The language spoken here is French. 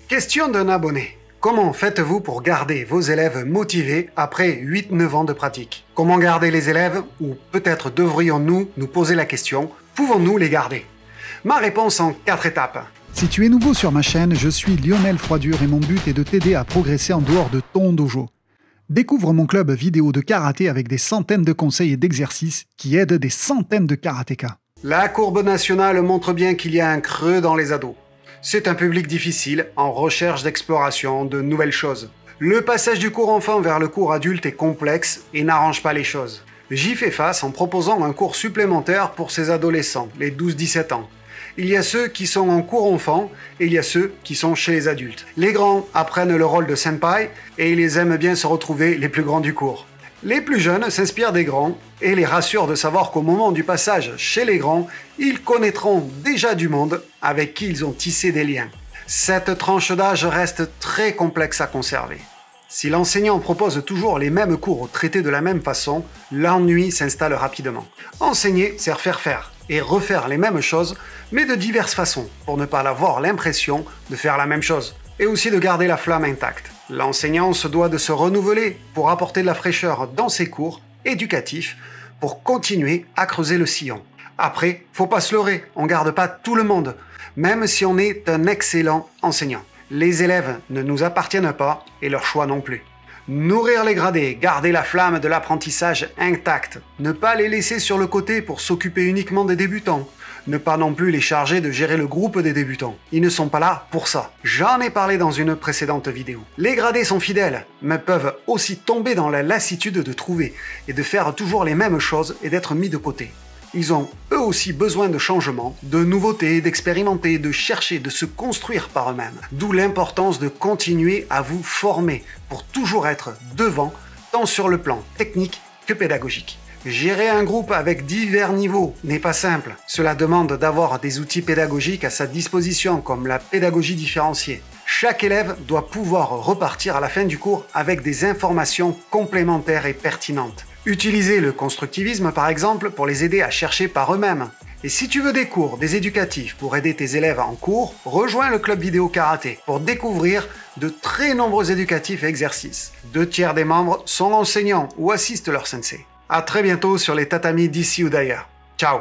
Question d'un abonné. Comment faites-vous pour garder vos élèves motivés après 8-9 ans de pratique? Comment garder les élèves? Ou peut-être devrions-nous nous poser la question, pouvons-nous les garder? Ma réponse en 4 étapes. Si tu es nouveau sur ma chaîne, je suis Lionel Froidure et mon but est de t'aider à progresser en dehors de ton dojo. Découvre mon club vidéo de karaté avec des centaines de conseils et d'exercices qui aident des centaines de karatékas. La courbe nationale montre bien qu'il y a un creux dans les ados. C'est un public difficile, en recherche d'exploration, de nouvelles choses. Le passage du cours enfant vers le cours adulte est complexe et n'arrange pas les choses. J'y fais face en proposant un cours supplémentaire pour ces adolescents, les 12-17 ans. Il y a ceux qui sont en cours enfant et il y a ceux qui sont chez les adultes. Les grands apprennent le rôle de senpai et ils aiment bien se retrouver les plus grands du cours. Les plus jeunes s'inspirent des grands et les rassurent de savoir qu'au moment du passage chez les grands, ils connaîtront déjà du monde avec qui ils ont tissé des liens. Cette tranche d'âge reste très complexe à conserver. Si l'enseignant propose toujours les mêmes cours traités de la même façon, l'ennui s'installe rapidement. Enseigner, c'est faire et refaire les mêmes choses, mais de diverses façons, pour ne pas avoir l'impression de faire la même chose. Et aussi de garder la flamme intacte. L'enseignant se doit de se renouveler pour apporter de la fraîcheur dans ses cours éducatifs pour continuer à creuser le sillon. Après, faut pas se leurrer, on garde pas tout le monde, même si on est un excellent enseignant. Les élèves ne nous appartiennent pas et leur choix non plus. Nourrir les gradés, garder la flamme de l'apprentissage intacte, ne pas les laisser sur le côté pour s'occuper uniquement des débutants, ne pas non plus les charger de gérer le groupe des débutants. Ils ne sont pas là pour ça. J'en ai parlé dans une précédente vidéo. Les gradés sont fidèles, mais peuvent aussi tomber dans la lassitude de trouver et de faire toujours les mêmes choses et d'être mis de côté. Ils ont eux aussi besoin de changements, de nouveautés, d'expérimenter, de chercher, de se construire par eux-mêmes. D'où l'importance de continuer à vous former pour toujours être devant, tant sur le plan technique que pédagogique. Gérer un groupe avec divers niveaux n'est pas simple. Cela demande d'avoir des outils pédagogiques à sa disposition, comme la pédagogie différenciée. Chaque élève doit pouvoir repartir à la fin du cours avec des informations complémentaires et pertinentes. Utiliser le constructivisme par exemple pour les aider à chercher par eux-mêmes. Et si tu veux des cours, des éducatifs pour aider tes élèves en cours, rejoins le club vidéo karaté pour découvrir de très nombreux éducatifs et exercices. 2/3 des membres sont enseignants ou assistent leur sensei. À très bientôt sur les tatamis d'ici ou d'ailleurs. Ciao!